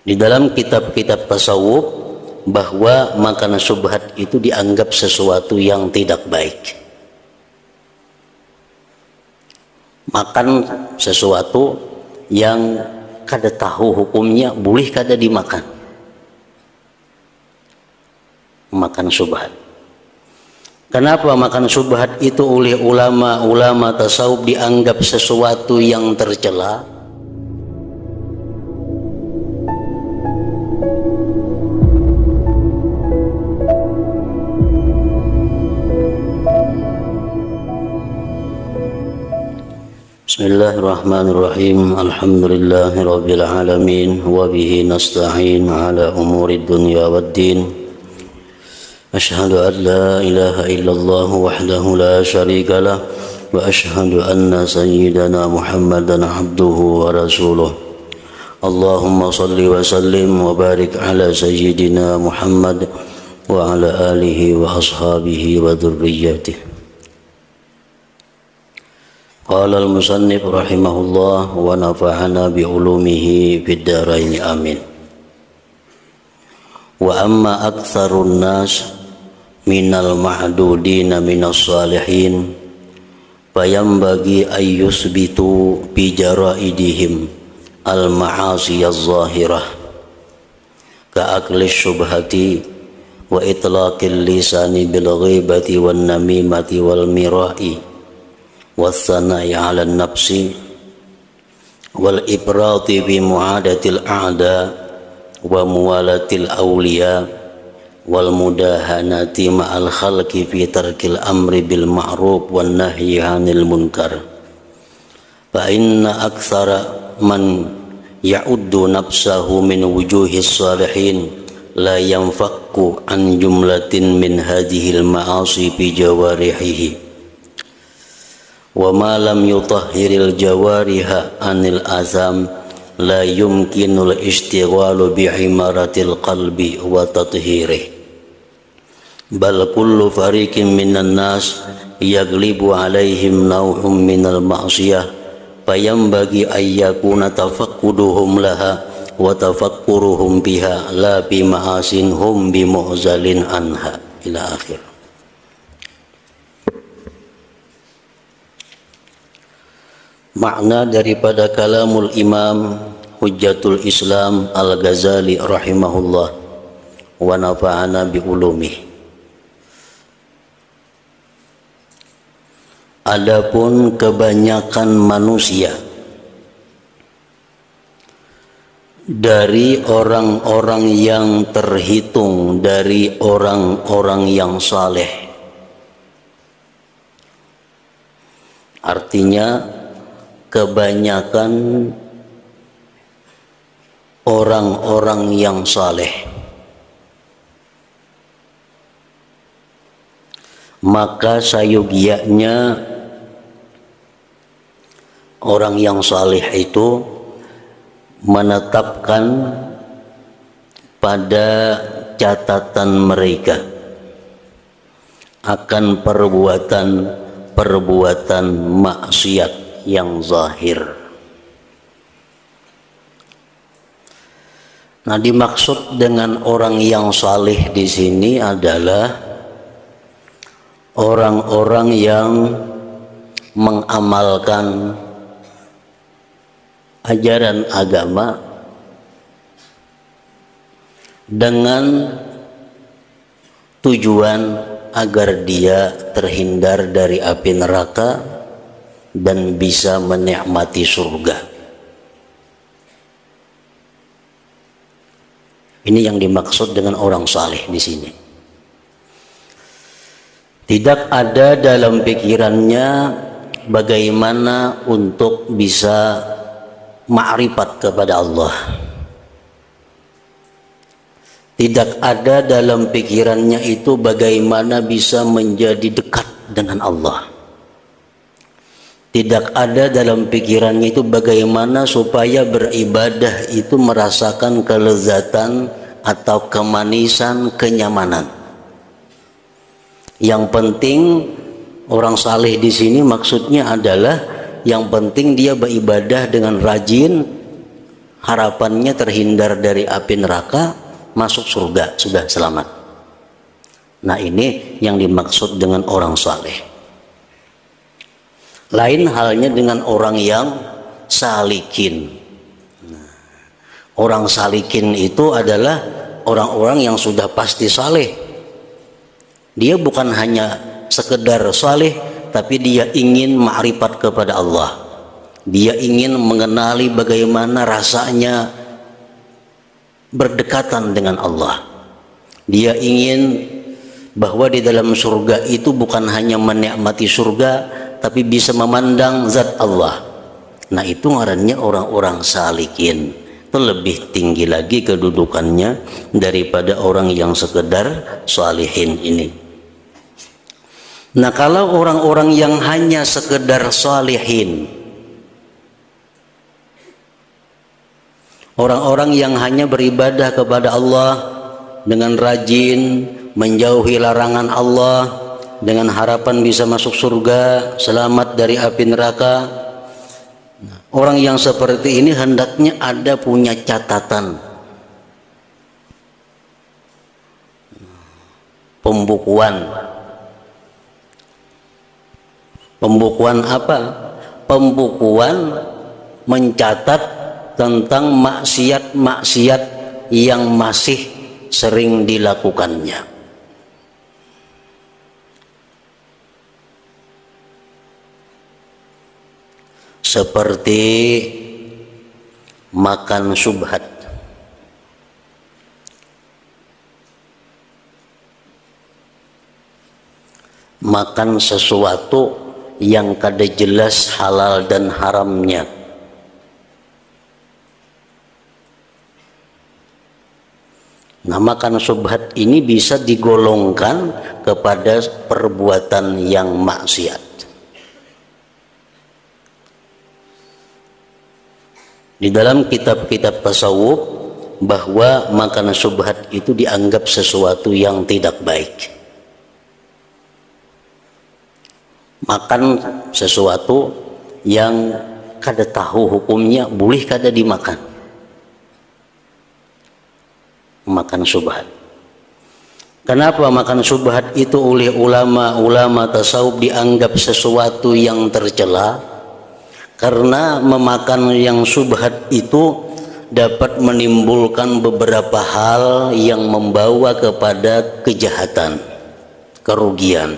Di dalam kitab-kitab tasawuf bahwa makan syubhat itu dianggap sesuatu yang tidak baik. Makan sesuatu yang kada tahu hukumnya boleh kada dimakan. Makan syubhat. Kenapa makan syubhat itu oleh ulama-ulama tasawuf dianggap sesuatu yang tercela? Bismillahirrahmanirrahim. Alhamdulillahirabbil alamin wa bihi nasta'in ala umuri dunya waddin. Asyhadu an la ilaha illallah wahdahu la syarika lah wa asyhadu anna sayyidana Muhammadan abduhu wa rasuluh. Allahumma salli wa sallim wa barik ala sayyidina Muhammad wa ala alihi wa ashabihi wa dhurriyyatihi. Qala al-musannif rahimahullah wa nafa'ana bi ulumihi fid dharain amin. Wa amma aktsarun nas minal mahdudina minas salihin fayambagi ayyusbitu bi jaraidihim al-ma'asi az-zahirah ka akli syubhati wa itlaqil lisani bil ghibati wan namimati wal mira'i والثناء على النفس والإفراط بمعادة الأعداء وموالاة الأولياء والمداهنة مع الخلق في ترك الأمر بالمعروف والنهي عن المنكر فإن أكثر من يعد نفسه من وجوه الصالحين لا ينفك عن جملة من هذه المعاصي بجوارحه وما لم يطهر الجوارح عن الآثام لا يمكن الاشتغال بعمارة القلب وتطهيره بل كل فريق من الناس يغلب عليهم نوع من المعصية فينبغي أن يكون تفقدهم لها وتفكرهم بها لا بمعاصٍ هم بمعزل عنها إلى آخر. Makna daripada kalamul Imam Hujjatul Islam Al-Ghazali rahimahullah wa nafa'ana bi ulumih. Adapun kebanyakan manusia dari orang-orang yang terhitung dari orang-orang yang saleh, artinya kebanyakan orang-orang yang saleh, maka sayogianya orang yang saleh itu menetapkan pada catatan mereka akan perbuatan maksiat yang zahir. Nah, dimaksud dengan orang yang saleh di sini adalah orang-orang yang mengamalkan ajaran agama dengan tujuan agar dia terhindar dari api neraka dan bisa menikmati surga. Ini yang dimaksud dengan orang saleh di sini. Tidak ada dalam pikirannya bagaimana untuk bisa ma'rifat kepada Allah. Tidak ada dalam pikirannya itu bagaimana bisa menjadi dekat dengan Allah. Tidak ada dalam pikirannya itu bagaimana supaya beribadah itu merasakan kelezatan atau kemanisan, kenyamanan. Yang penting orang saleh di sini maksudnya adalah yang penting dia beribadah dengan rajin, harapannya terhindar dari api neraka, masuk surga, sudah selamat. Nah, ini yang dimaksud dengan orang saleh. Lain halnya dengan orang yang salikin. Orang salikin itu adalah orang-orang yang sudah pasti saleh. Dia bukan hanya sekedar saleh, tapi dia ingin ma'rifat kepada Allah. Dia ingin mengenali bagaimana rasanya berdekatan dengan Allah. Dia ingin bahwa di dalam surga itu bukan hanya menikmati surga, tapi bisa memandang zat Allah. Nah, itu ngarannya orang-orang salikin. Itu lebih tinggi lagi kedudukannya daripada orang yang sekedar salihin ini. Nah, kalau orang-orang yang hanya sekedar salihin, orang-orang yang hanya beribadah kepada Allah dengan rajin, menjauhi larangan Allah dengan harapan bisa masuk surga, selamat dari api neraka. Orang yang seperti ini hendaknya ada punya catatan, pembukuan. Pembukuan apa? Pembukuan mencatat tentang maksiat-maksiat yang masih sering dilakukannya. Seperti makan syubhat, makan sesuatu yang kada jelas halal dan haramnya. Nah, makan syubhat ini bisa digolongkan kepada perbuatan yang maksiat. Di dalam kitab-kitab tasawuf bahwa makan syubhat itu dianggap sesuatu yang tidak baik. Makan sesuatu yang kada tahu hukumnya, boleh kada dimakan. Makan syubhat. Kenapa makan syubhat itu oleh ulama-ulama tasawuf dianggap sesuatu yang tercela? Karena memakan yang syubhat itu dapat menimbulkan beberapa hal yang membawa kepada kejahatan, kerugian.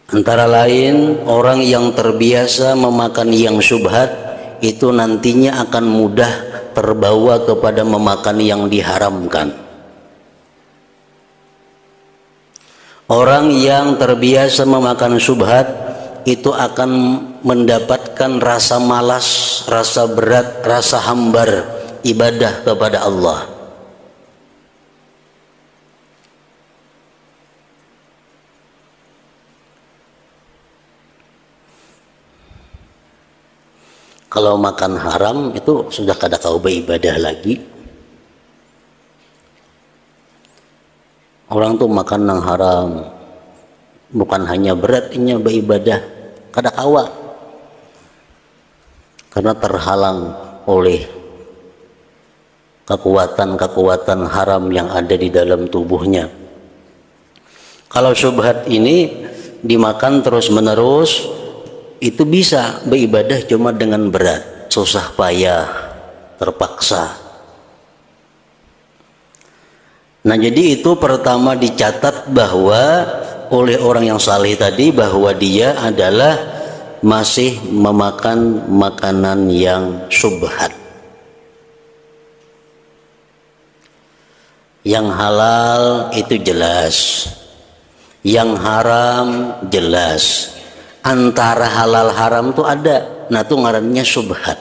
Antara lain, orang yang terbiasa memakan yang syubhat itu nantinya akan mudah terbawa kepada memakan yang diharamkan. Orang yang terbiasa memakan syubhat itu akan mendapatkan rasa malas, rasa berat, rasa hambar ibadah kepada Allah. Kalau makan haram itu sudah kada kau beribadah lagi. Orang tuh makan yang haram bukan hanya beratnya beribadah, kada kawa, karena terhalang oleh kekuatan-kekuatan haram yang ada di dalam tubuhnya. Kalau syubhat ini dimakan terus menerus, itu bisa beribadah cuma dengan berat, susah payah, terpaksa. Nah, jadi itu pertama dicatat bahwa oleh orang yang saleh tadi bahwa dia adalah masih memakan makanan yang syubhat. Yang halal itu jelas, yang haram jelas. Antara halal haram itu ada, nah itu ngarannya syubhat.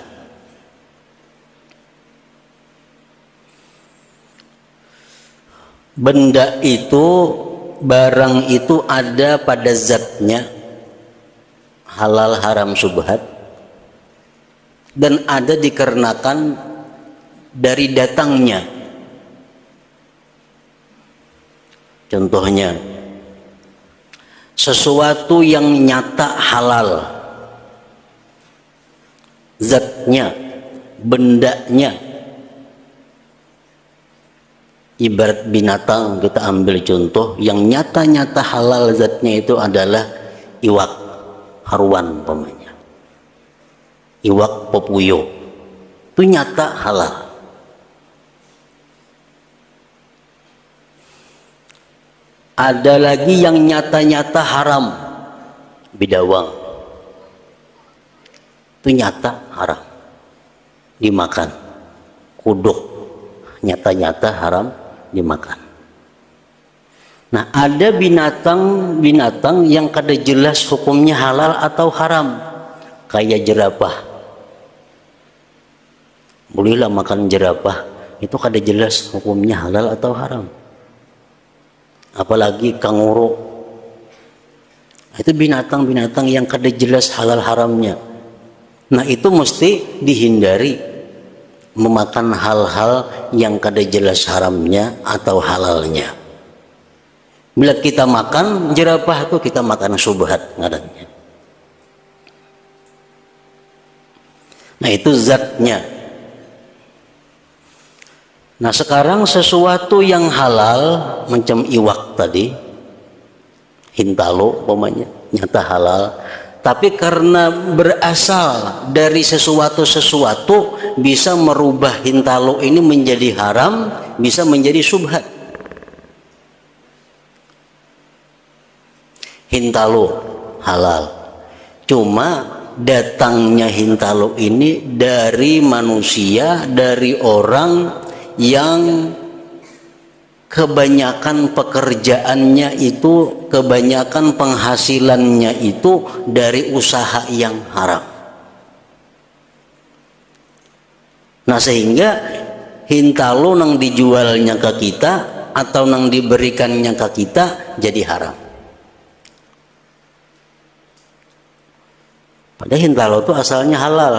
Benda itu, barang itu ada pada zatnya, halal haram syubhat, dan ada dikarenakan dari datangnya. Contohnya, sesuatu yang nyata halal zatnya, bendanya. Ibarat binatang, kita ambil contoh yang nyata-nyata halal zatnya itu adalah iwak haruan umpamanya, iwak popuyo, itu nyata halal. Ada lagi yang nyata-nyata haram, bidawang, itu nyata haram dimakan. Kuduk nyata-nyata haram dimakan. Nah, ada binatang yang kada jelas hukumnya halal atau haram, kayak jerapah. Bolehlah makan jerapah, itu kada jelas hukumnya halal atau haram. Apalagi kanguru, itu binatang-binatang yang kada jelas halal haramnya. Nah, itu mesti dihindari memakan hal-hal yang kada jelas haramnya atau halalnya. Bila kita makan jerapah itu kita makan subhat ngarannya. Nah, itu zatnya. Nah, sekarang sesuatu yang halal macam iwak tadi, hintalo umpamanya, nyata halal, tapi karena berasal dari sesuatu bisa merubah hintalo ini menjadi haram, bisa menjadi subhat. Hintalo halal, cuma datangnya hintalo ini dari manusia, dari orang yang kebanyakan pekerjaannya itu, kebanyakan penghasilannya itu dari usaha yang haram. Nah, sehingga hintalo nang dijualnya ke kita atau nang diberikannya ke kita jadi haram. Padahal hintalo itu asalnya halal,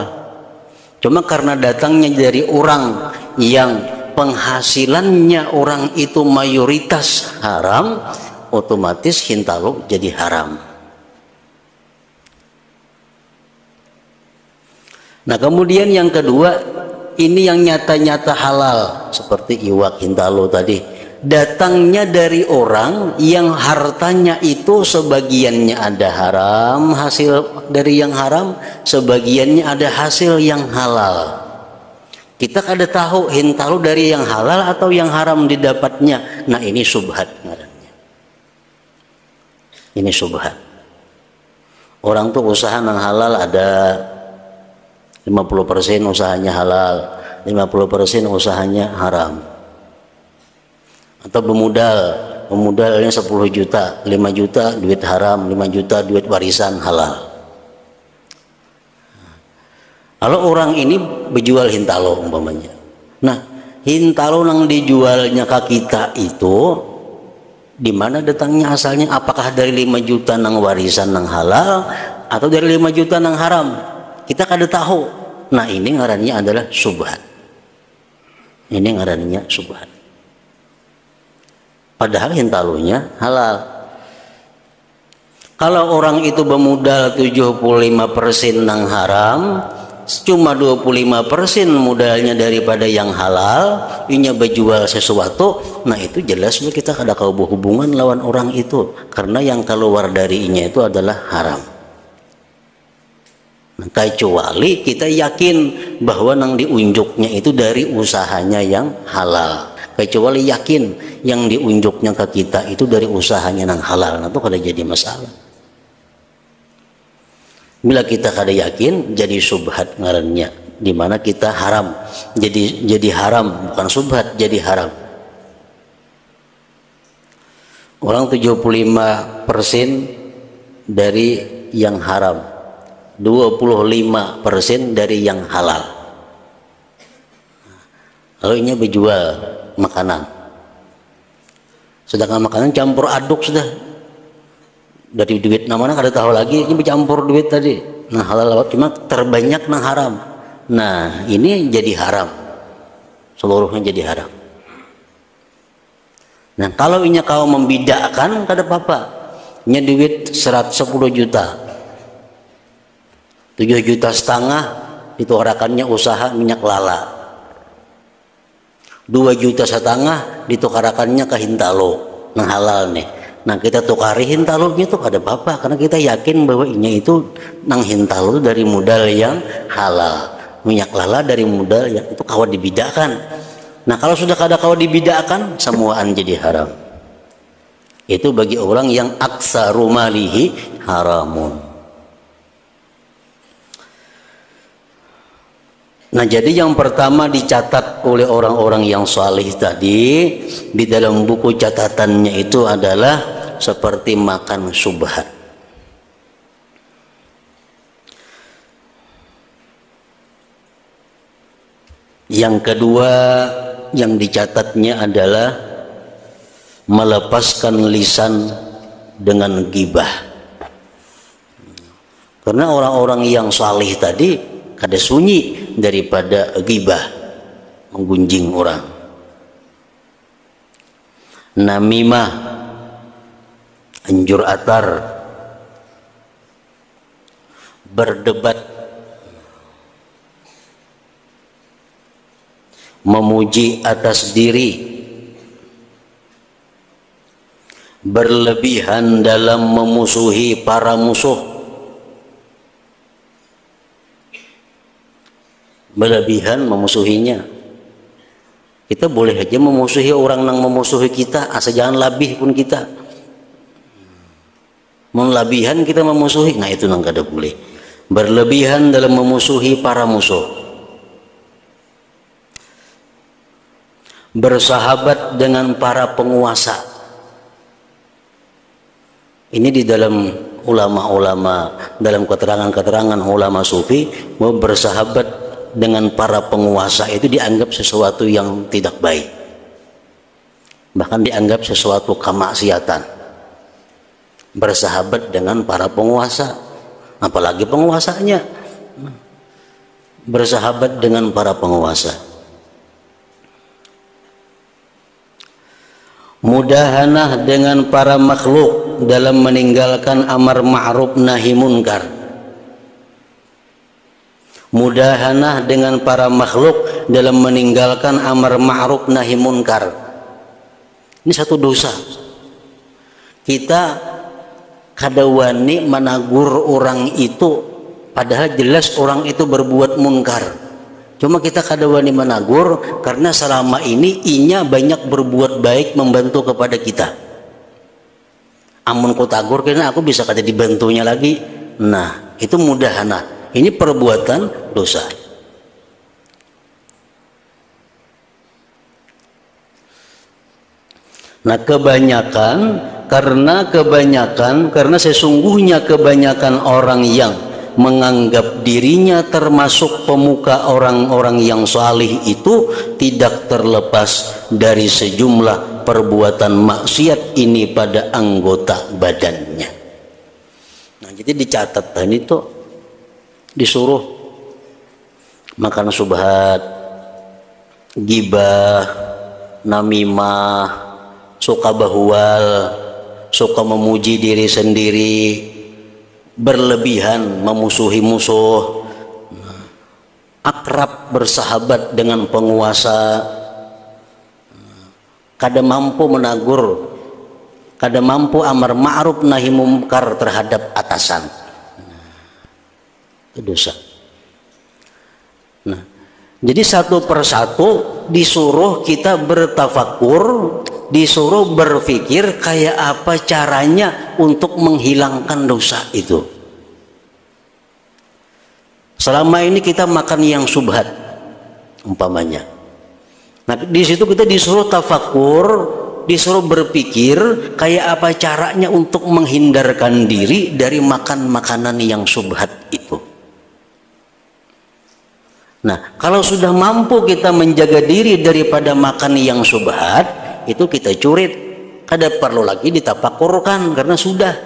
cuma karena datangnya dari orang yang penghasilannya orang itu mayoritas haram, otomatis hintalo jadi haram. Nah, kemudian yang kedua, ini yang nyata-nyata halal seperti iwak hintalo tadi, datangnya dari orang yang hartanya itu sebagiannya ada haram, hasil dari yang haram, sebagiannya ada hasil yang halal. Kita kada tahu hintalo dari yang halal atau yang haram didapatnya. Nah, ini subhat ngarannya. Ini subhat. Orang tuh usaha nang halal ada 50% usahanya halal, 50% usahanya haram. Atau pemudalnya 10 juta, 5 juta duit haram, 5 juta duit warisan halal. Kalau orang ini berjual hintalo umpamanya. Nah, hintalo yang dijualnya ke kita itu di mana datangnya asalnya? Apakah dari 5 juta nang warisan nang halal atau dari 5 juta nang haram? Kita kada tahu. Nah, ini ngarannya adalah subhat. Ini ngarannya subhat. Padahal hintalonya halal. Kalau orang itu bermodal 75% nang haram, cuma 25% modalnya daripada yang halal, inya berjual sesuatu, nah itu jelas kita kada kau berhubungan lawan orang itu, karena yang keluar dari inya itu adalah haram. Nah, kecuali kita yakin bahwa nang diunjuknya itu dari usahanya yang halal, kecuali yakin yang diunjuknya ke kita itu dari usahanya yang halal, nah itu kada jadi masalah. Bila kita kada yakin, jadi subhat ngarannya, di mana kita haram, jadi haram, bukan subhat, jadi haram. Orang 75% dari yang haram, 25% dari yang halal. Lalu ini berjual makanan, sedangkan makanan campur aduk sudah. Dari duit namanya kada tahu lagi, ini bercampur duit tadi. Nah, halal lewat, cuma terbanyak nang haram. Nah, ini jadi haram, seluruhnya jadi haram. Nah, kalau inya kau membedakan kada apa-apa. Inya duit 10 juta, 7,5 juta ditukarakannya usaha minyak lala. 2,5 juta ditukarakannya ke hintalo, nah halal nih. Nah kita tukari hintalonya tuh ada apa? Karena kita yakin bahwa ini itu nang hintalo dari modal yang halal, minyak lala dari modal yang itu kawat dibidakan. Nah kalau sudah kada kawat dibidakan, semuaan jadi haram. Itu bagi orang yang aksaru malihi haramun. Nah jadi yang pertama dicatat oleh orang-orang yang saleh tadi di dalam buku catatannya itu adalah seperti makan subhat. Yang kedua yang dicatatnya adalah melepaskan lisan dengan ghibah. Karena orang-orang yang saleh tadi kada sunyi daripada ghibah, menggunjing orang. Namimah, anjur atar, berdebat, memuji atas diri, berlebihan dalam memusuhi para musuh. Berlebihan memusuhinya. Kita boleh aja memusuhi orang yang memusuhi kita, asal jangan labih pun kita. Melabihan kita memusuhi, nah itu nang kada boleh. Berlebihan dalam memusuhi para musuh. Bersahabat dengan para penguasa. Ini di dalam ulama-ulama, dalam keterangan-keterangan ulama sufi, mau bersahabat dengan para penguasa itu dianggap sesuatu yang tidak baik, bahkan dianggap sesuatu kemaksiatan. Bersahabat dengan para penguasa, apalagi penguasanya, bersahabat dengan para penguasa. Mudahanah dengan para makhluk dalam meninggalkan amar ma'ruf nahi munkar. Mudahanah dengan para makhluk dalam meninggalkan amar ma'ruf nahi munkar. Ini satu dosa. Kita kada wani menagur orang itu padahal jelas orang itu berbuat munkar. Cuma kita kada wani menagur karena selama ini inya banyak berbuat baik membantu kepada kita. Amun ku tagur karena aku bisa kada dibantunya lagi. Nah, itu mudahanah. Ini perbuatan dosa. Nah karena sesungguhnya kebanyakan orang yang menganggap dirinya termasuk pemuka orang-orang yang salih itu tidak terlepas dari sejumlah perbuatan maksiat ini pada anggota badannya. Nah jadi dicatat ini tuh disuruh makan subhat, gibah, namimah, suka bahwal, suka memuji diri sendiri, berlebihan memusuhi musuh, akrab bersahabat dengan penguasa, kada mampu menagur, kada mampu amar ma'ruf nahi munkar terhadap atasan. Dosa. Nah, jadi satu persatu disuruh kita bertafakur, disuruh berpikir kayak apa caranya untuk menghilangkan dosa itu. Selama ini kita makan yang subhat, umpamanya. Nah, di situ kita disuruh tafakur, disuruh berpikir kayak apa caranya untuk menghindarkan diri dari makan makanan yang subhat itu. Nah, kalau sudah mampu kita menjaga diri daripada makan yang subhat, itu kita curit. Kada perlu lagi ditapakurkan karena sudah.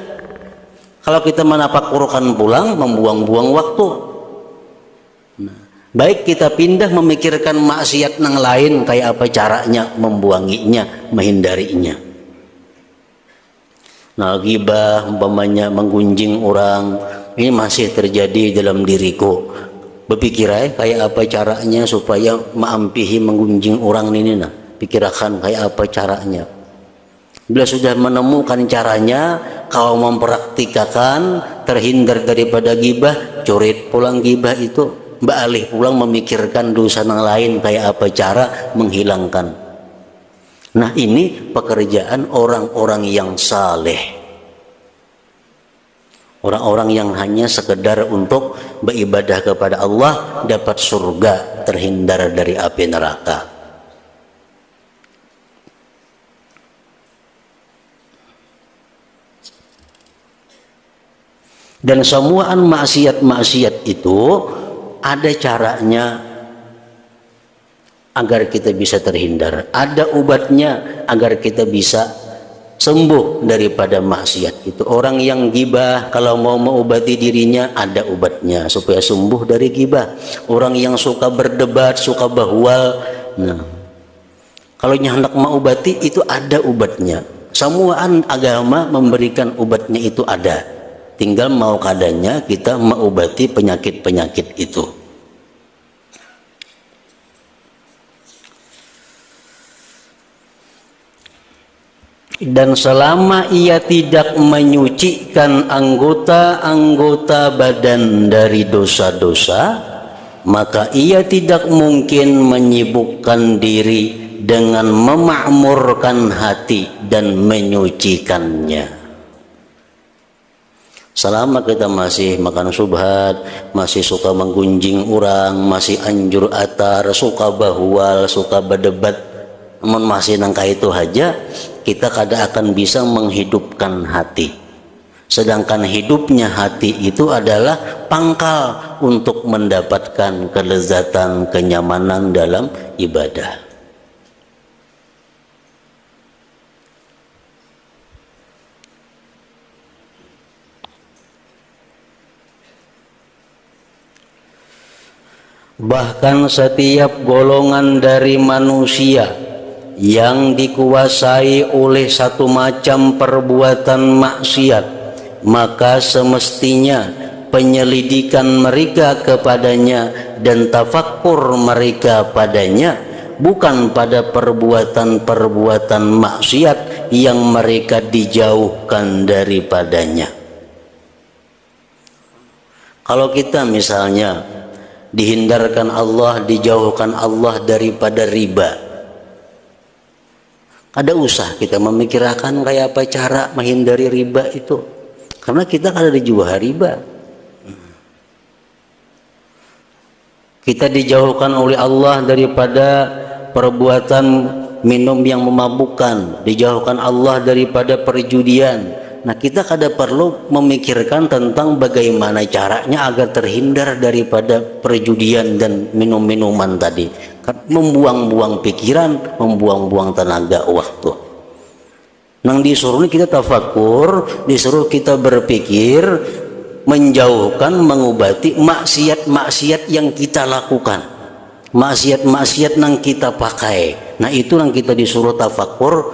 Kalau kita menapakurkan pulang, membuang-buang waktu. Nah, baik kita pindah memikirkan maksiat yang lain kayak apa caranya membuanginya, menghindarinya. Nah, ghibah umpamanya menggunjing orang, ini masih terjadi dalam diriku. Berpikir kayak apa caranya supaya maampihi menggunjing orang ini nah. Pikirkan kayak apa caranya. Bila sudah menemukan caranya, kau mempraktikkan, terhindar daripada gibah, coret pulang gibah itu, balik pulang memikirkan dosa yang lain kayak apa cara menghilangkan. Nah ini pekerjaan orang-orang yang saleh. Orang-orang yang hanya sekedar untuk beribadah kepada Allah, dapat surga, terhindar dari api neraka. Dan semuaan maksiat-maksiat itu ada caranya agar kita bisa terhindar. Ada obatnya agar kita bisa sembuh daripada maksiat itu. Orang yang gibah kalau mau mengobati dirinya ada obatnya supaya sembuh dari gibah. Orang yang suka berdebat, suka bahwal, nah kalau hendak mengobati itu ada obatnya. Semua agama memberikan obatnya itu ada. Tinggal mau kadanya kita mengobati penyakit-penyakit itu. Dan selama ia tidak menyucikan anggota-anggota badan dari dosa-dosa, maka ia tidak mungkin menyibukkan diri dengan memakmurkan hati dan menyucikannya. Selama kita masih makan subhat, masih suka menggunjing orang, masih anjur atar, suka bahwal, suka berdebat, namun masih nangka itu aja, kita kada akan bisa menghidupkan hati. Sedangkan hidupnya hati itu adalah pangkal untuk mendapatkan kelezatan, kenyamanan dalam ibadah. Bahkan setiap golongan dari manusia yang dikuasai oleh satu macam perbuatan maksiat, maka semestinya penyelidikan mereka kepadanya dan tafakkur mereka padanya bukan pada perbuatan-perbuatan maksiat yang mereka dijauhkan daripadanya. Kalau kita misalnya dihindarkan Allah, dijauhkan Allah daripada riba, ada usah kita memikirkan kayak apa cara menghindari riba itu, karena kita kada dijual riba. Kita dijauhkan oleh Allah daripada perbuatan minum yang memabukkan, dijauhkan Allah daripada perjudian. Nah kita kada perlu memikirkan tentang bagaimana caranya agar terhindar daripada perjudian dan minum-minuman tadi. Membuang-buang pikiran, membuang-buang tenaga waktu. Nang disuruh kita tafakur, disuruh kita berpikir, menjauhkan, mengobati maksiat-maksiat yang kita lakukan, maksiat-maksiat yang kita pakai. Nah itu yang kita disuruh tafakur,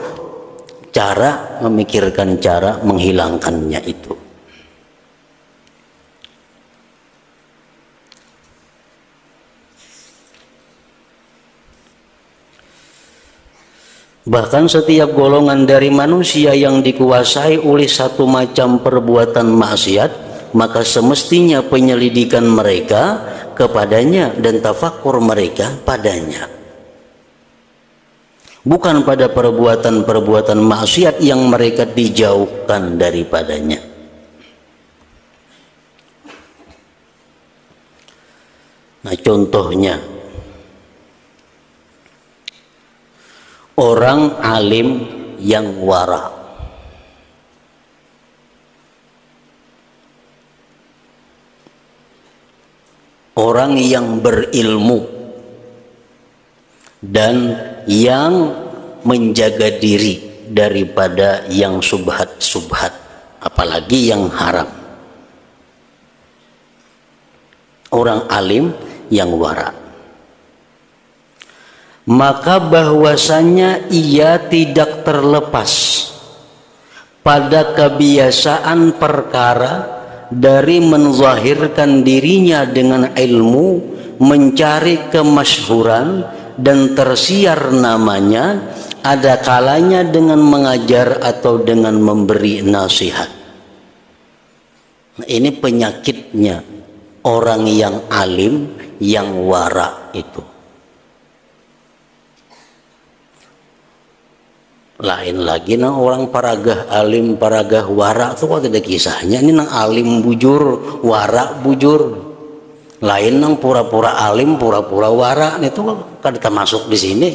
cara memikirkan cara menghilangkannya itu. Bahkan setiap golongan dari manusia yang dikuasai oleh satu macam perbuatan maksiat, maka semestinya penyelidikan mereka kepadanya dan tafakur mereka padanya, bukan pada perbuatan-perbuatan maksiat yang mereka dijauhkan daripadanya. Nah contohnya, orang alim yang wara. Orang yang berilmu dan yang menjaga diri daripada yang subhat-subhat, apalagi yang haram. Orang alim yang wara, maka bahwasanya ia tidak terlepas pada kebiasaan perkara dari menzahirkan dirinya dengan ilmu, mencari kemasyhuran dan tersiar namanya, ada kalanya dengan mengajar atau dengan memberi nasihat. Nah, ini penyakitnya orang yang alim, yang wara itu. Lain lagi nang orang paragah alim, paragah wara itu kok tidak kisahnya. Ini nang alim bujur, wara bujur. Lain nang pura-pura alim, pura-pura wara, itu kan kita masuk di sini.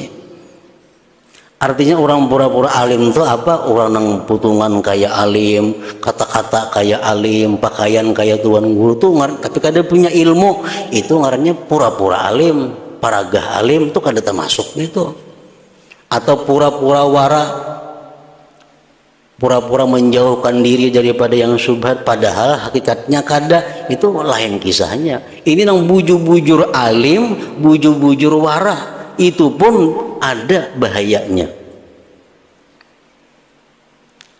Artinya orang pura-pura alim itu apa? Orang nang putungan kayak alim, kata-kata kayak alim, pakaian kayak tuan guru tuh, tapi kada punya ilmu, itu ngarannya pura-pura alim, paragah alim itu kada termasuk gitu. Atau pura-pura wara, pura-pura menjauhkan diri daripada yang syubhat, padahal hakikatnya kada, itu lain kisahnya. Ini nang bujur-bujur alim, bujur-bujur wara, itu pun ada bahayanya.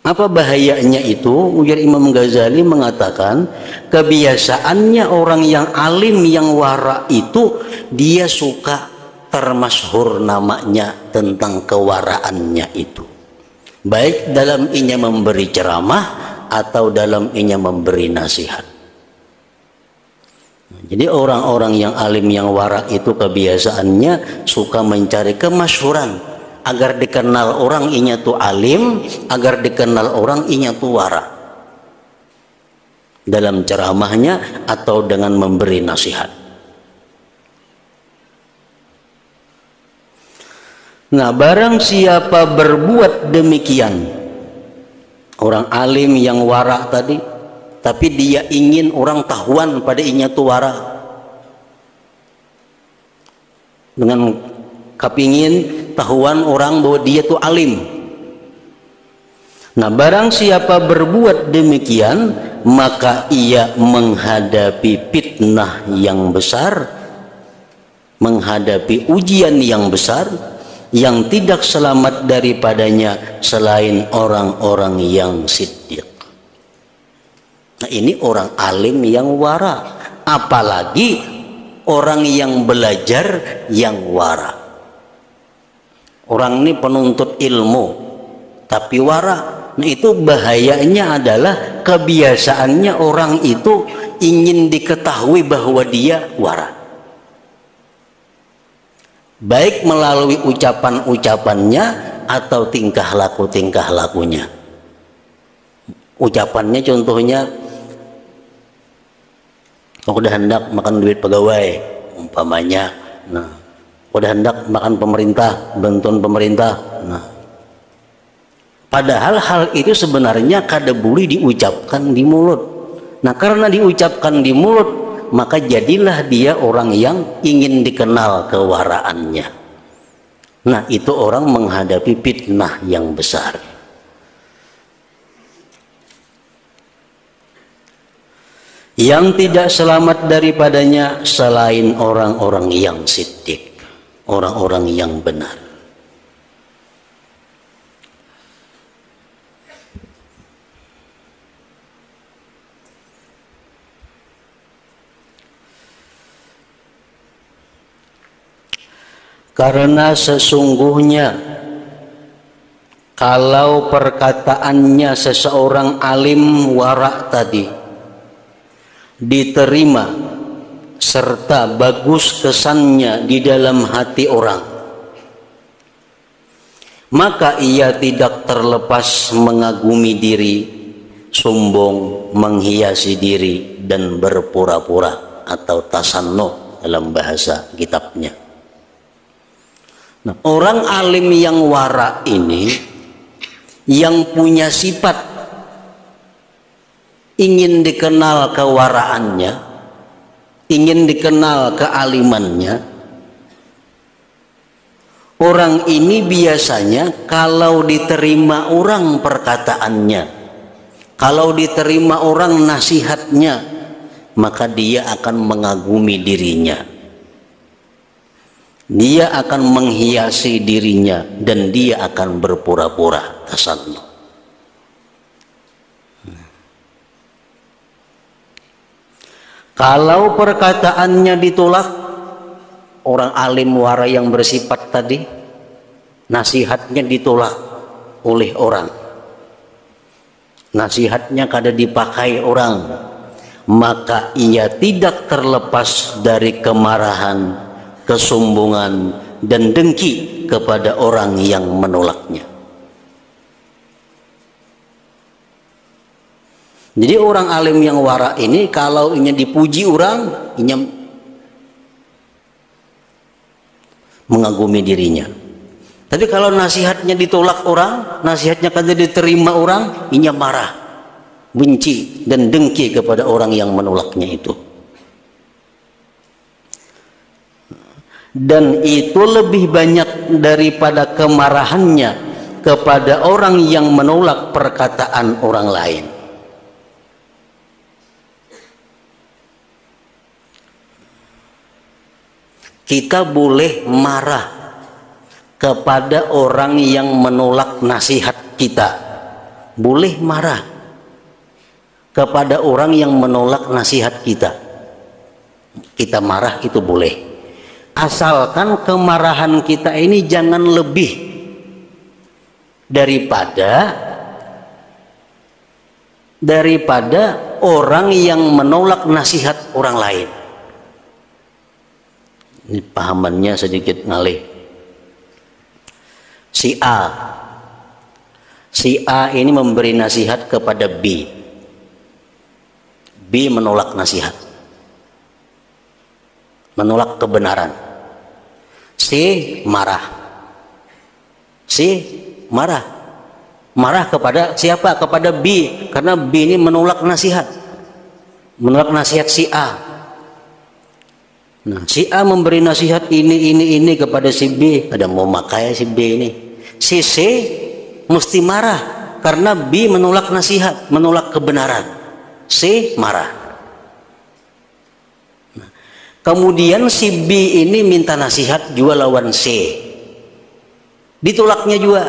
Apa bahayanya itu? Ujar Imam Ghazali mengatakan, kebiasaannya orang yang alim, yang wara itu, dia suka termasyhur namanya tentang kewaraannya itu, baik dalam inya memberi ceramah atau dalam inya memberi nasihat. Jadi orang-orang yang alim, yang wara itu kebiasaannya suka mencari kemasyhuran agar dikenal orang inya tuh alim, agar dikenal orang inya tuh wara dalam ceramahnya atau dengan memberi nasihat. Nah, barang siapa berbuat demikian, orang alim yang wara tadi, tapi dia ingin orang tahuan pada inya tu wara, dengan kepingin tahuan orang bahwa dia tu alim. Nah, barang siapa berbuat demikian, maka ia menghadapi fitnah yang besar, menghadapi ujian yang besar, yang tidak selamat daripadanya selain orang-orang yang siddiq. Nah, ini orang alim yang wara, apalagi orang yang belajar yang wara. Orang ini penuntut ilmu tapi wara. Nah, itu bahayanya adalah kebiasaannya orang itu ingin diketahui bahwa dia wara, baik melalui ucapan-ucapannya atau tingkah lakunya. Ucapannya contohnya, udah hendak makan duit pegawai umpamanya, nah udah hendak makan pemerintah, bantuan pemerintah. Nah, padahal hal itu sebenarnya kada boleh diucapkan di mulut. Nah, karena diucapkan di mulut, maka jadilah dia orang yang ingin dikenal kewaraannya. Nah, itu orang menghadapi fitnah yang besar. Yang tidak selamat daripadanya selain orang-orang yang siddiq, orang-orang yang benar. Karena sesungguhnya kalau perkataannya seseorang alim wara tadi diterima serta bagus kesannya di dalam hati orang, maka ia tidak terlepas mengagumi diri, sombong, menghiasi diri, dan berpura-pura atau tasannuh dalam bahasa kitabnya. Nah, orang alim yang wara ini, yang punya sifat ingin dikenal kewaraannya, ingin dikenal kealimannya, orang ini biasanya kalau diterima orang perkataannya, kalau diterima orang nasihatnya, maka dia akan mengagumi dirinya. Dia akan menghiasi dirinya dan dia akan berpura-pura tasannuh. Kalau perkataannya ditolak, orang alim wara yang bersifat tadi, nasihatnya ditolak oleh orang, nasihatnya kada dipakai orang, maka ia tidak terlepas dari kemarahan, kesombongan, dan dengki kepada orang yang menolaknya. Jadi orang alim yang wara ini kalau inya dipuji orang, inya mengagumi dirinya. Tapi kalau nasihatnya ditolak orang, nasihatnya kada diterima orang, inya marah, benci dan dengki kepada orang yang menolaknya itu. Dan itu lebih banyak daripada kemarahannya kepada orang yang menolak perkataan orang lain. Kita boleh marah kepada orang yang menolak nasihat kita, boleh marah kepada orang yang menolak nasihat kita. Kita marah itu boleh, asalkan kemarahan kita ini jangan lebih daripada orang yang menolak nasihat orang lain. Ini pahamannya sedikit ngalih. Si A ini memberi nasihat kepada B. B menolak nasihat, menolak kebenaran. C marah. Marah kepada siapa? Kepada B, karena B ini menolak nasihat si A. Nah, si A memberi nasihat ini kepada si B, ada mau makai si B ini. Si C mesti marah karena B menolak nasihat, menolak kebenaran. C marah. Nah, kemudian si B ini minta nasihat juga lawan C. Ditolaknya juga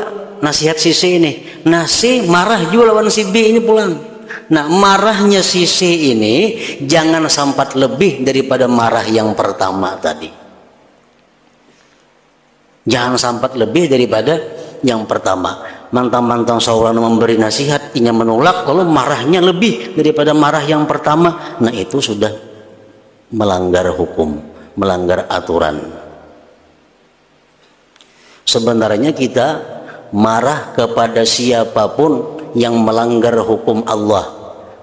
nasihat si C ini. Nah, C marah juga lawan si B ini pulang. Nah, marahnya si C ini jangan sampai lebih daripada marah yang pertama tadi. Jangan sampai lebih daripada yang pertama. Mantang-mantang seorang memberi nasihat, inya menolak, lalu marahnya lebih daripada marah yang pertama. Nah, itu sudah melanggar hukum, melanggar aturan. Sebenarnya kita marah kepada siapapun yang melanggar hukum Allah.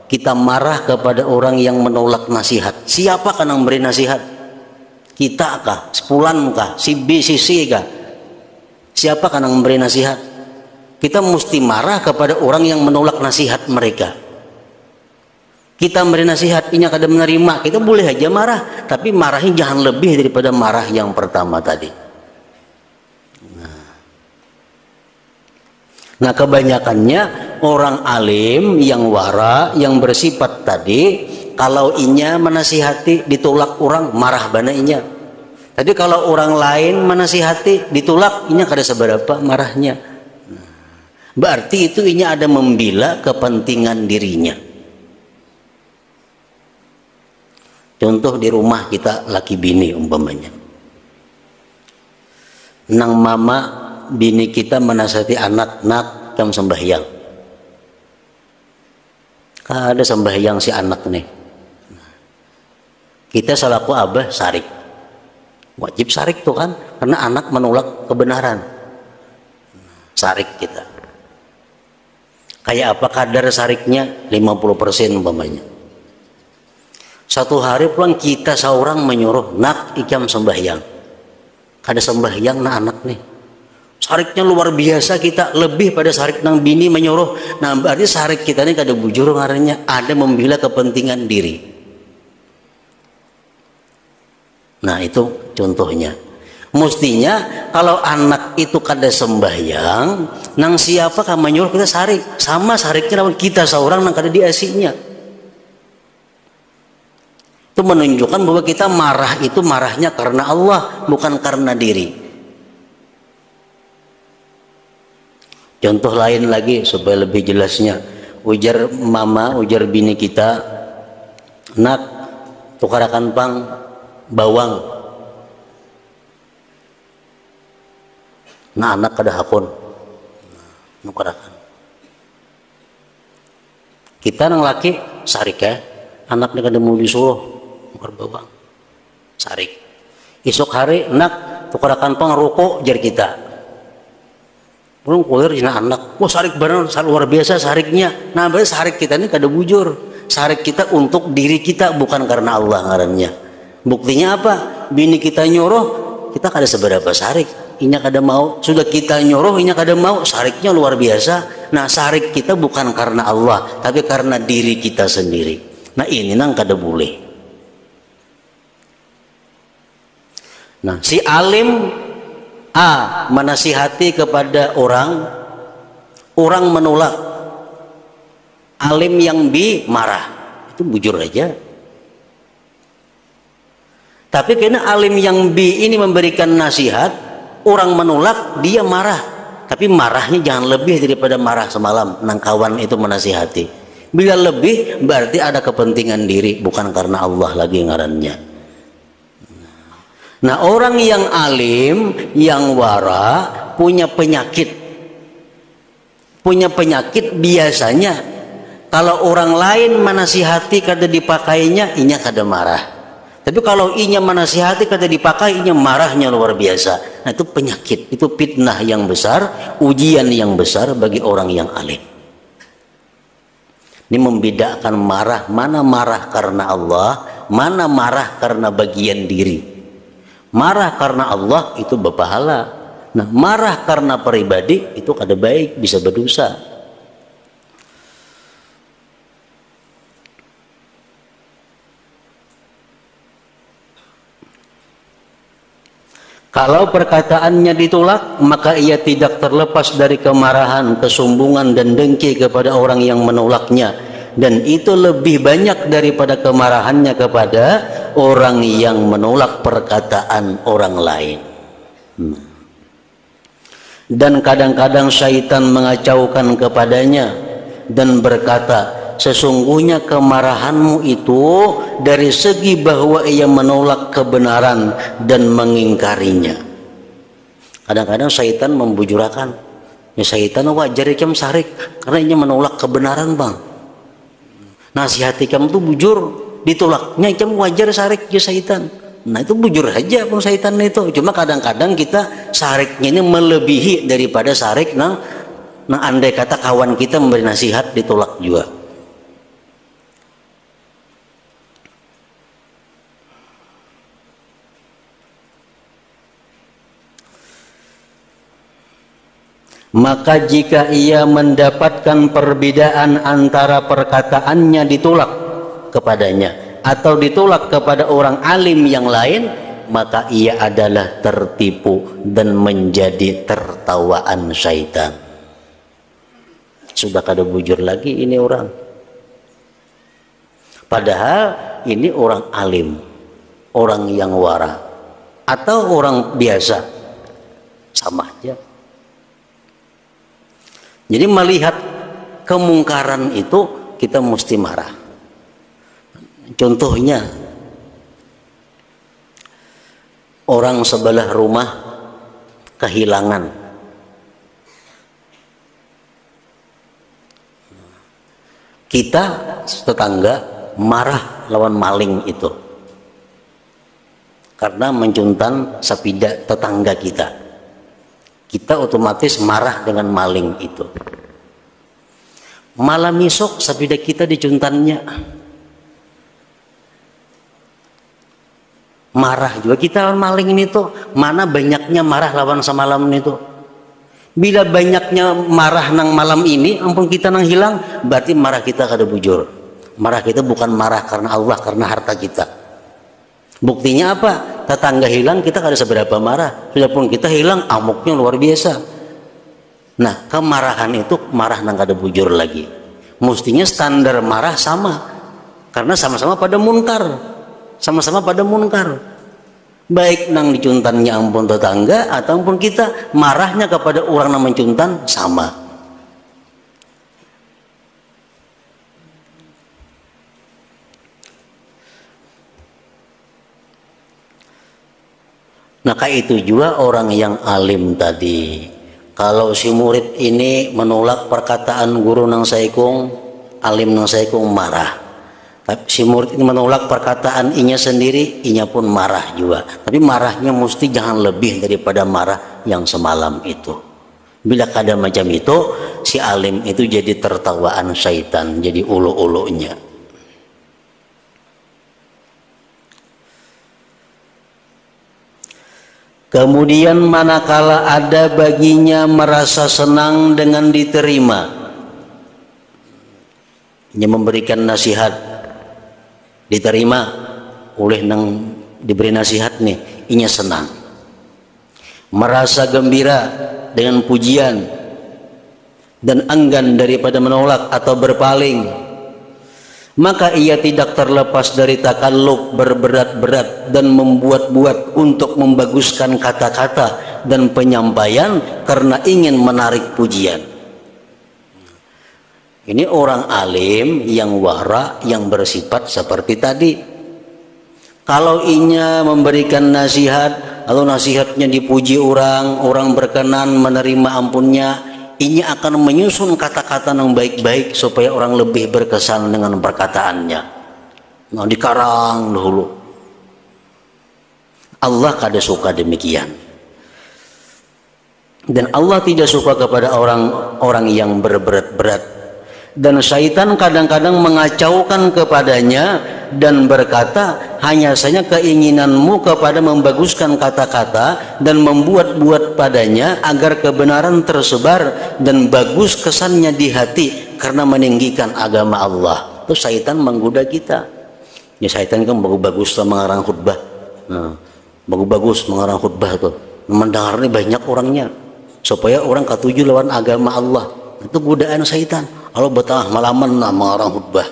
Kita marah kepada orang yang menolak nasihat. Siapa kan yang memberi nasihat? Kita kah? Sepulan kah? Si B, si C kah? Siapa kan yang memberi nasihat? Kita mesti marah kepada orang yang menolak nasihat mereka. Kita memberi nasihat, ini kada menerima, kita boleh aja marah, tapi marahnya jangan lebih daripada marah yang pertama tadi. Nah, kebanyakannya orang alim yang wara, yang bersifat tadi, kalau inya menasihati ditolak orang, marah bana inya. Tapi kalau orang lain menasihati ditolak, inya kada seberapa marahnya. Berarti itu inya ada membela kepentingan dirinya. Contoh di rumah kita laki bini umpamanya. Nang mama bini kita menasihati anak, nak jam sembahyang. Ada sembahyang si anak nih. Kita selaku abah sarik. Wajib sarik tuh kan, karena anak menolak kebenaran. Sarik kita. Kayak apa kadar sariknya? 50% umpamanya. Satu hari pulang kita seorang menyuruh, nak ikam sembahyang. Kada sembahyang nah anak nih. Sariknya luar biasa, kita lebih pada sarik nang bini menyuruh. Nah, berarti sarik kita ini kada bujur ngarannya, ada membela kepentingan diri. Nah, itu contohnya. Mestinya kalau anak itu kada sembahyang, nang siapa kan menyuruh kita sarik, sama sariknya lawan kita seorang nang kada diasinya. Itu menunjukkan bahwa kita marah itu marahnya karena Allah, bukan karena diri. Contoh lain lagi supaya lebih jelasnya, ujar mama, ujar bini kita, nak tukarakan pang bawang. Nah anak kada hakon. Nukarakan. Kita nang laki sarik ya, anaknya kada mau disuruh nukar bawang. Sarik. Esok hari nak tukarakan pang ruko jar kita. Belum kulir jina anak, wah sarik benar, luar biasa sariknya. Nah berarti sarik kita ini kada bujur. Sarik kita untuk diri kita, bukan karena Allah ngarannya. Buktinya apa? Bini kita nyuruh, kita kada seberapa sarik. Inya kada mau, sudah kita nyuruh, inya kada mau, sariknya luar biasa. Nah sarik kita bukan karena Allah, tapi karena diri kita sendiri. Nah ini nang kada boleh. Nah si alim menasihati kepada orang menolak. Alim yang B marah, itu bujur aja. Tapi karena alim yang B ini memberikan nasihat, orang menolak, dia marah. Tapi marahnya jangan lebih daripada marah semalam nang kawan itu menasihati. Bila lebih berarti ada kepentingan diri, bukan karena Allah lagi ngarannya. Nah orang yang alim, yang wara, punya penyakit biasanya kalau orang lain menasihati kada dipakainya, inya kada marah. Tapi kalau inya menasihati kada dipakai, inya marahnya luar biasa. Nah itu penyakit, itu fitnah yang besar, ujian yang besar bagi orang yang alim. Ini membedakan marah, mana marah karena Allah, mana marah karena bagian diri. Marah karena Allah itu berpahala. Nah marah karena pribadi itu kada baik, bisa berdosa. Kalau perkataannya ditolak, maka ia tidak terlepas dari kemarahan, kesombongan dan dengki kepada orang yang menolaknya, dan itu lebih banyak daripada kemarahannya kepada orang yang menolak perkataan orang lain. Dan kadang-kadang syaitan mengacaukan kepadanya dan berkata, sesungguhnya kemarahanmu itu dari segi bahwa ia menolak kebenaran dan mengingkarinya. Kadang-kadang syaitan membujurakan, ya syaitan wajar ikam sarik karena ia menolak kebenaran bang. Nasihat ikam tuh bujur, ditolaknya ikam wajar sarik ya syaitan. Nah itu bujur aja pun syaitan itu. Cuma kadang-kadang kita sariknya ini melebihi daripada sarik nah andai kata kawan kita memberi nasihat ditolak juga. Maka jika ia mendapatkan perbedaan antara perkataannya ditolak kepadanya atau ditolak kepada orang alim yang lain, maka ia adalah tertipu dan menjadi tertawaan syaitan. Sudah kada bujur lagi ini orang. Padahal ini orang alim, orang yang wara, atau orang biasa, sama aja. Jadi melihat kemungkaran itu kita mesti marah. Contohnya orang sebelah rumah kehilangan, kita tetangga marah lawan maling itu karena mencuntan sepeda tetangga kita. Kita otomatis marah dengan maling itu. Malam esok sepeda kita dicuntannya, marah juga kita lawan maling ini tuh. Mana banyaknya marah lawan semalam itu. Bila banyaknya marah nang malam ini, ampun kita nang hilang, berarti marah kita kada bujur. Marah kita bukan marah karena Allah, karena harta kita. Buktinya apa? Tetangga hilang kita kada seberapa marah. Sudah pun kita hilang, amuknya luar biasa. Nah kemarahan itu marah nang kada bujur lagi. Mestinya standar marah sama, karena sama-sama pada munkar, sama-sama pada munkar. Baik nang dicuntannya ampun tetangga ataupun kita marahnya kepada orang nang mencuntan sama. Maka itu juga orang yang alim tadi. Kalau si murid ini menolak perkataan guru nang saikung, alim nang saikung marah. Tapi si murid ini menolak perkataan inya sendiri, inya pun marah juga. Tapi marahnya mesti jangan lebih daripada marah yang semalam itu. Bila kada macam itu, si alim itu jadi tertawaan syaitan, jadi ulu-ulunya. Kemudian manakala ada baginya merasa senang dengan diterima, ia memberikan nasihat, diterima oleh nang diberi nasihat nih, inya senang, merasa gembira dengan pujian dan enggan daripada menolak atau berpaling, maka ia tidak terlepas dari takalluf berberat-berat dan membuat-buat untuk membaguskan kata-kata dan penyampaian karena ingin menarik pujian. Ini orang alim yang wara, yang bersifat seperti tadi. Kalau inya memberikan nasihat, atau nasihatnya dipuji orang, orang berkenan menerima ampunnya, ini akan menyusun kata-kata yang baik-baik supaya orang lebih berkesan dengan perkataannya. Nah, dikarang dulu. Allah kada suka demikian. Dan Allah tidak suka kepada orang-orang yang berberat-berat. Dan syaitan kadang-kadang mengacaukan kepadanya dan berkata, hanya saja keinginanmu kepada membaguskan kata-kata dan membuat-buat padanya agar kebenaran tersebar dan bagus kesannya di hati karena meninggikan agama Allah. Itu syaitan menggoda kita. Ya, syaitan kan bagus-bagus mengarang khutbah. Nah, bagus-bagus mengarang khutbah tuh. Mendengarnya banyak orangnya supaya orang katuju lawan agama Allah. Itu godaan syaitan. Kalau betah malaman lah mengarang khutbah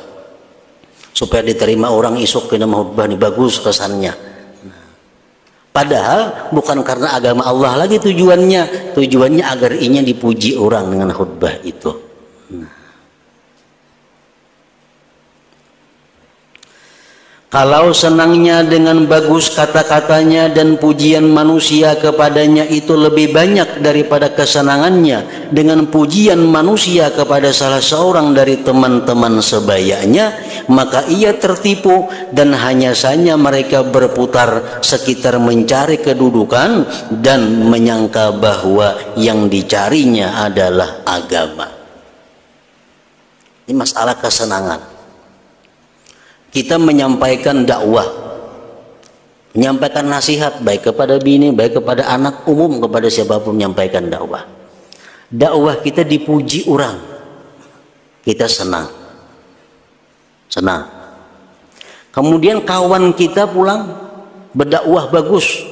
supaya diterima orang isuk kena khutbah ini bagus kesannya. Padahal bukan karena agama Allah lagi tujuannya agar inya dipuji orang dengan khutbah itu. Kalau senangnya dengan bagus kata-katanya dan pujian manusia kepadanya itu lebih banyak daripada kesenangannya dengan pujian manusia kepada salah seorang dari teman-teman sebayanya, maka ia tertipu dan hanya saja mereka berputar sekitar mencari kedudukan dan menyangka bahwa yang dicarinya adalah agama. Ini masalah kesenangan. Kita menyampaikan dakwah, menyampaikan nasihat baik kepada bini, baik kepada anak, umum kepada siapapun menyampaikan dakwah. Dakwah kita dipuji orang, kita senang. Kemudian kawan kita pulang berdakwah bagus,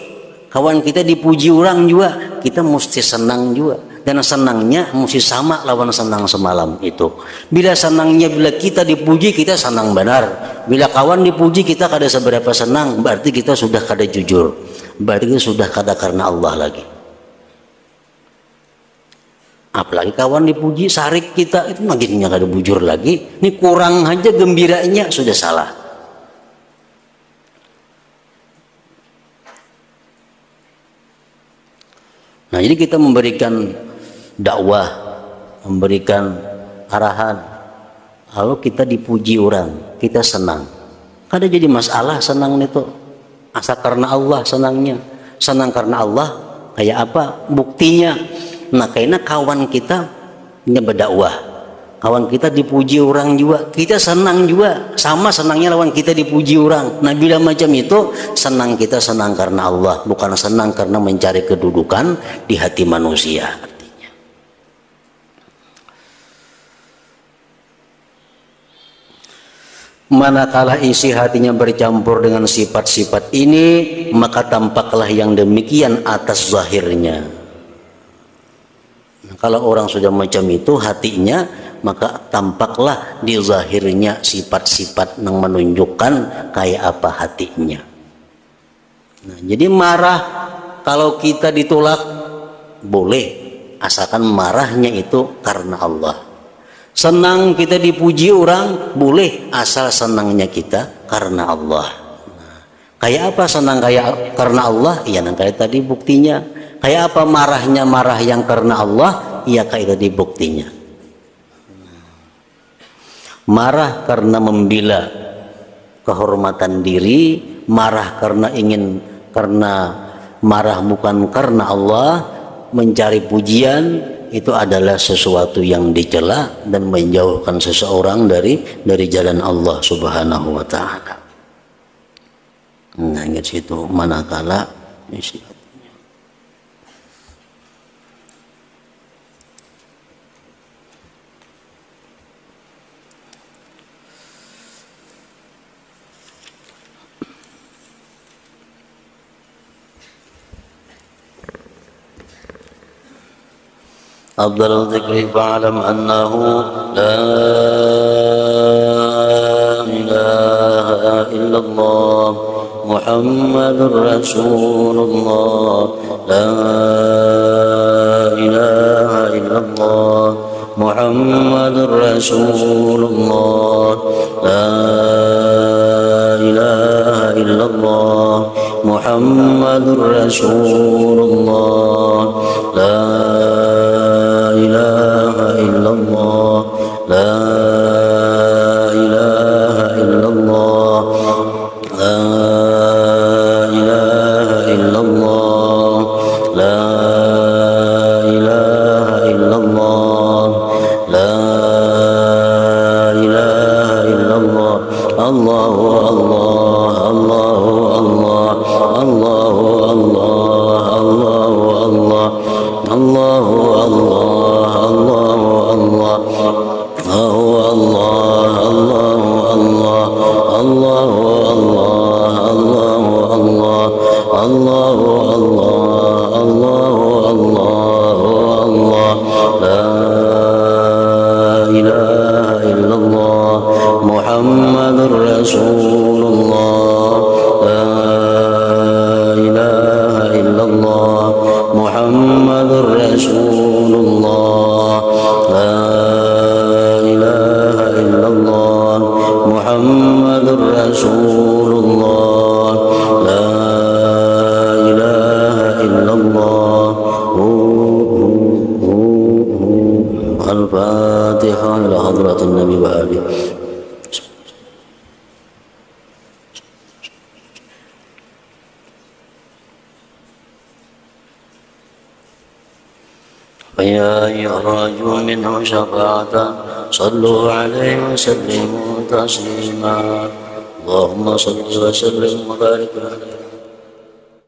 kawan kita dipuji orang juga, kita mesti senang juga. Dan senangnya mesti sama lawan senang semalam itu. Bila senangnya, bila kita dipuji kita senang benar. Bila kawan dipuji kita kada seberapa senang, berarti kita sudah kada jujur. Berarti kita sudah kada karena Allah lagi. Apalagi kawan dipuji sarik kita, itu makinnya kada bujur lagi. Ini kurang aja gembiranya sudah salah. Nah, jadi kita memberikan dakwah, memberikan arahan, lalu kita dipuji orang, kita senang. Kada jadi masalah senang itu. Asal karena Allah senangnya. Senang karena Allah kayak apa? Buktinya. Nah, karena kawan kita ini berdakwah, kawan kita dipuji orang juga, kita senang juga, sama senangnya lawan kita dipuji orang. Nah, bila macam itu, senang kita senang karena Allah, bukan senang karena mencari kedudukan di hati manusia. Manakala isi hatinya bercampur dengan sifat-sifat ini, maka tampaklah yang demikian atas zahirnya. Nah, kalau orang sudah macam itu hatinya, maka tampaklah di zahirnya sifat-sifat yang menunjukkan kayak apa hatinya. Nah, jadi marah kalau kita ditolak boleh, asalkan marahnya itu karena Allah. Senang kita dipuji orang boleh, asal senangnya kita karena Allah. Nah, Kayak apa senang kayak karena Allah? Iya, yang kayak tadi buktinya. Kayak apa marahnya marah yang karena Allah? Iya, kayak tadi buktinya. Marah karena membela kehormatan diri, marah karena marah bukan karena Allah, mencari pujian itu adalah sesuatu yang dicela dan menjauhkan seseorang dari jalan Allah Subhanahu wa taala. Nah, ingat situ manakala أفضل الذكر فاعلم أنه لا إله إلا الله محمد رسول الله لا إله إلا الله محمد رسول الله لا إله إلا الله محمد رسول الله لا إله إلا الله لا إله إلا الله لا إله إلا الله لا إله إلا الله لا إله إلا الله الله الله الله الله الله الله الله الله الله محمد رسول الله لا إله إلا الله محمد رسول الله لا إله إلا الله محمد رسول الله لا إله إلا الله الفاتحة إلى حضرة النبي وآله. فيا يرجو منه شفاعة صلوا عليه وسلموا تسليما اللهم صل وسلم وبارك عليه.